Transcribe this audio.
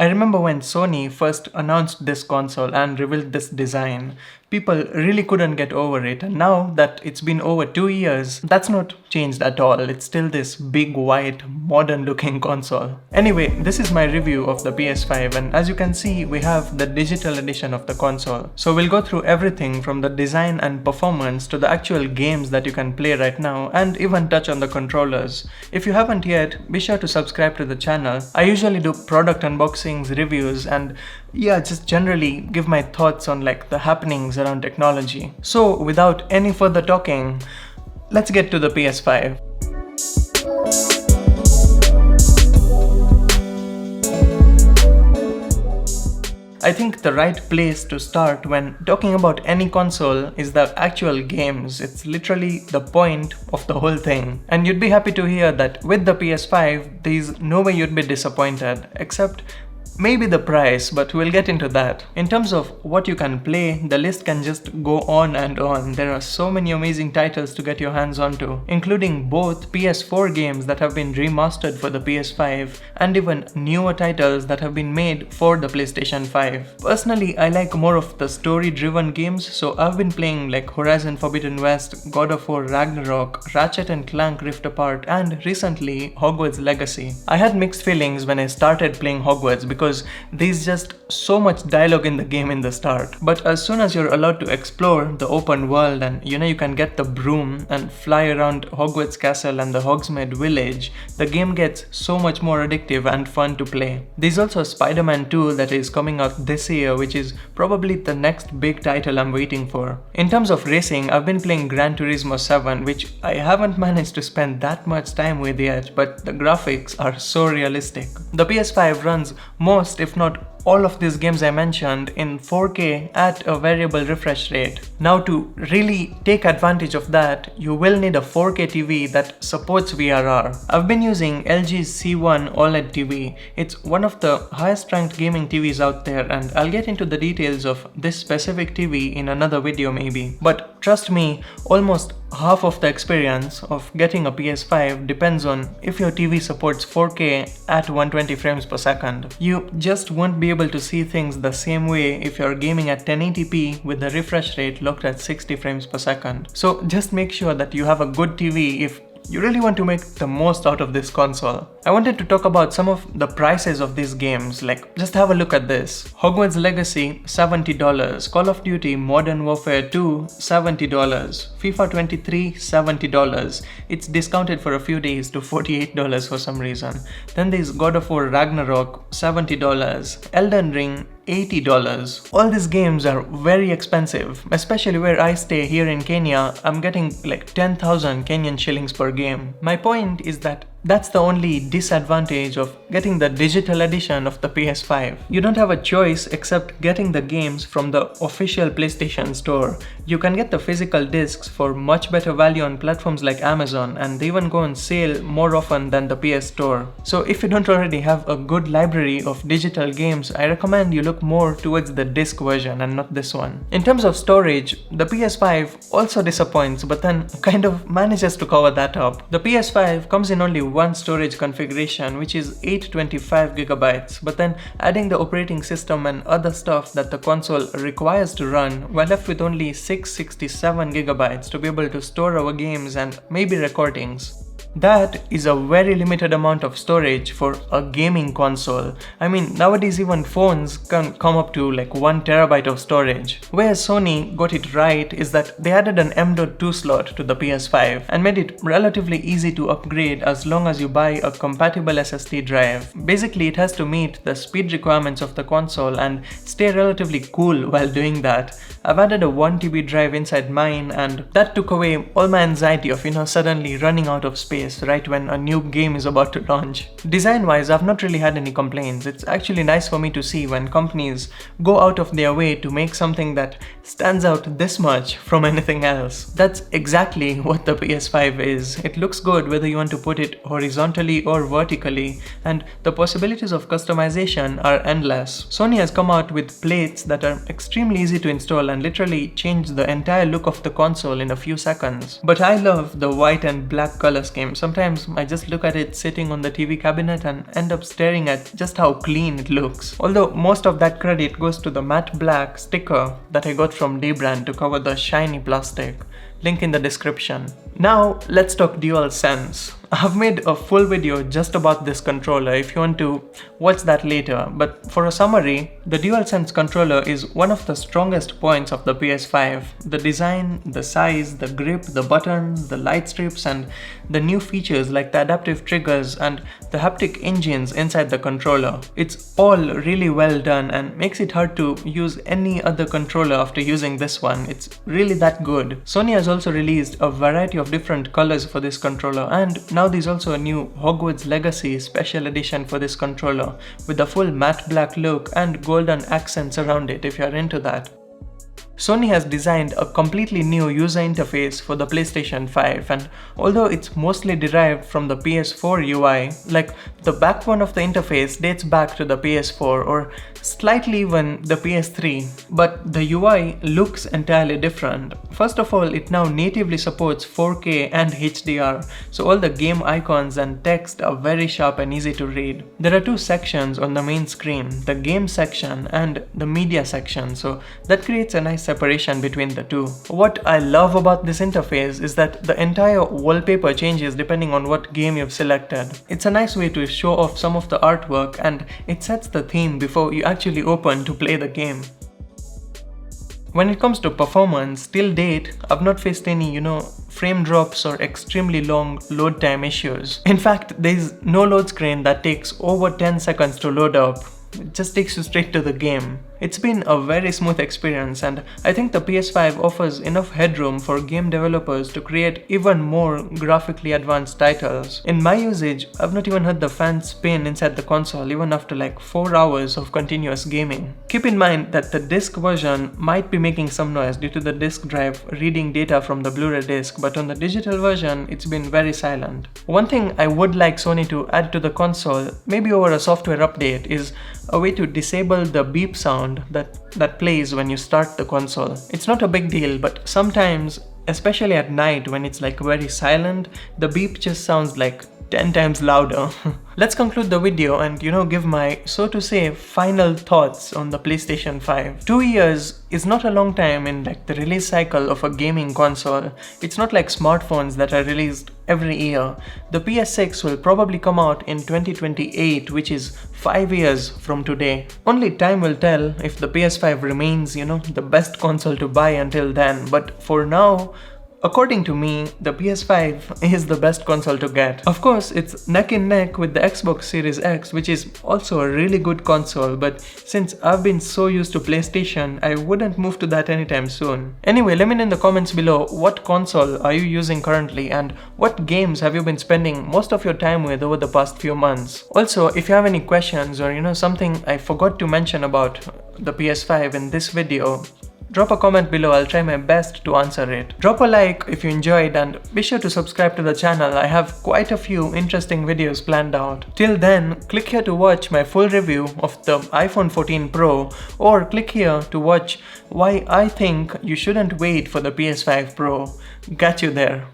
I remember when Sony first announced this console and revealed this design, people really couldn't get over it, and now that it's been over 2 years, that's not changed at all. It's still this big white modern looking console. Anyway, this is my review of the PS5, and as you can see, we have the digital edition of the console. So we'll go through everything from the design and performance to the actual games that you can play right now, and even touch on the controllers. If you haven't yet, be sure to subscribe to the channel. I usually do product unboxings, reviews, and yeah, just generally give my thoughts on like the happenings around technology. So without any further talking, let's get to the PS5. I think the right place to start when talking about any console is the actual games. It's literally the point of the whole thing. And you'd be happy to hear that with the PS5, there's no way you'd be disappointed, except maybe the price, but we'll get into that. In terms of what you can play, the list can just go on and on. There are so many amazing titles to get your hands onto, including both PS4 games that have been remastered for the PS5 and even newer titles that have been made for the PlayStation 5. Personally, I like more of the story-driven games, so I've been playing like Horizon Forbidden West, God of War Ragnarok, Ratchet & Clank Rift Apart, and recently Hogwarts Legacy. I had mixed feelings when I started playing Hogwarts because there's just so much dialogue in the game in the start. But as soon as you're allowed to explore the open world and you can get the broom and fly around Hogwarts Castle and the Hogsmeade Village, the game gets so much more addictive and fun to play. There's also Spider-Man 2 that is coming out this year, which is probably the next big title I'm waiting for. In terms of racing, I've been playing Gran Turismo 7, which I haven't managed to spend that much time with yet, but the graphics are so realistic. The PS5 runs most, if not all of these games I mentioned in 4K at a variable refresh rate. Now to really take advantage of that, you will need a 4K TV that supports VRR. I've been using LG's C1 OLED TV. It's one of the highest ranked gaming TVs out there, and I'll get into the details of this specific TV in another video maybe. But trust me, almost half of the experience of getting a PS5 depends on if your TV supports 4K at 120 frames per second. You just won't be able to see things the same way if you're gaming at 1080p with the refresh rate locked at 60 frames per second. So just make sure that you have a good TV if you really want to make the most out of this console. I wanted to talk about some of the prices of these games, like just have a look at this. Hogwarts Legacy, $70. Call of Duty Modern Warfare 2, $70. FIFA 23, $70. It's discounted for a few days to $48 for some reason. Then there's God of War Ragnarok, $70. Elden Ring, $80. All these games are very expensive, especially where I stay here in Kenya. I'm getting like 10,000 Kenyan shillings per game. My point is that that's the only disadvantage of getting the digital edition of the PS5. You don't have a choice except getting the games from the official PlayStation Store. You can get the physical discs for much better value on platforms like Amazon, and they even go on sale more often than the PS Store. So if you don't already have a good library of digital games, I recommend you look more towards the disc version and not this one. In terms of storage, the PS5 also disappoints, but then kind of manages to cover that up. The PS5 comes in only one storage configuration, which is 825 gigabytes, but then adding the operating system and other stuff that the console requires to run, we're left with only 667 gigabytes to be able to store our games and maybe recordings. That is a very limited amount of storage for a gaming console. I mean, nowadays even phones can come up to like 1 terabyte of storage. Where Sony got it right is that they added an M.2 slot to the PS5 and made it relatively easy to upgrade as long as you buy a compatible SSD drive. Basically, it has to meet the speed requirements of the console and stay relatively cool while doing that. I've added a 1TB drive inside mine, and that took away all my anxiety of suddenly running out of space right when a new game is about to launch. Design wise, I've not really had any complaints. It's actually nice for me to see when companies go out of their way to make something that stands out this much from anything else. That's exactly what the PS5 is. It looks good whether you want to put it horizontally or vertically, and the possibilities of customization are endless. Sony has come out with plates that are extremely easy to install and literally change the entire look of the console in a few seconds. But I love the white and black color scheme game. Sometimes I just look at it sitting on the TV cabinet and end up staring at just how clean it looks. Although most of that credit goes to the matte black sticker that I got from D-Brand to cover the shiny plastic. Link in the description. Now let's talk DualSense. I've made a full video just about this controller if you want to watch that later, but for a summary, the DualSense controller is one of the strongest points of the PS5. The design, the size, the grip, the buttons, the light strips, and the new features like the adaptive triggers and the haptic engines inside the controller. It's all really well done and makes it hard to use any other controller after using this one. It's really that good. Sony has also released a variety of different colors for this controller, and now there's also a new Hogwarts Legacy special edition for this controller with a full matte black look and golden accents around it if you're into that. Sony has designed a completely new user interface for the PlayStation 5, and although it's mostly derived from the PS4 UI, like the backbone of the interface dates back to the PS4 or slightly even the PS3, but the UI looks entirely different. First of all, it now natively supports 4K and HDR, so all the game icons and text are very sharp and easy to read. There are two sections on the main screen, the game section and the media section, so that creates a nice separation between the two. What I love about this interface is that the entire wallpaper changes depending on what game you've selected. It's a nice way to show off some of the artwork, and it sets the theme before you actually open to play the game. When it comes to performance, till date, I've not faced any, frame drops or extremely long load time issues. In fact, there's no load screen that takes over 10 seconds to load up. It just takes you straight to the game. It's been a very smooth experience, and I think the PS5 offers enough headroom for game developers to create even more graphically advanced titles. In my usage, I've not even heard the fan spin inside the console even after like 4 hours of continuous gaming. Keep in mind that the disc version might be making some noise due to the disc drive reading data from the Blu-ray disc, but on the digital version, it's been very silent. One thing I would like Sony to add to the console, maybe over a software update, is a way to disable the beep sound that plays when you start the console. It's not a big deal, but sometimes, especially at night when it's like very silent, the beep just sounds like 10 times louder. Let's conclude the video and give my, so to say, final thoughts on the PlayStation 5. 2 years is not a long time in like the release cycle of a gaming console. It's not like smartphones that are released every year. The PS6 will probably come out in 2028, which is 5 years from today. Only time will tell if the PS5 remains, the best console to buy until then, but for now, according to me, the PS5 is the best console to get. Of course, it's neck and neck with the Xbox Series X, which is also a really good console, but since I've been so used to PlayStation, I wouldn't move to that anytime soon. Anyway, let me know in the comments below what console are you using currently and what games have you been spending most of your time with over the past few months. Also, if you have any questions or something I forgot to mention about the PS5 in this video, drop a comment below, I'll try my best to answer it. Drop a like if you enjoyed and be sure to subscribe to the channel, I have quite a few interesting videos planned out. Till then, click here to watch my full review of the iPhone 14 Pro, or click here to watch why I think you shouldn't wait for the PS5 Pro. Catch you there.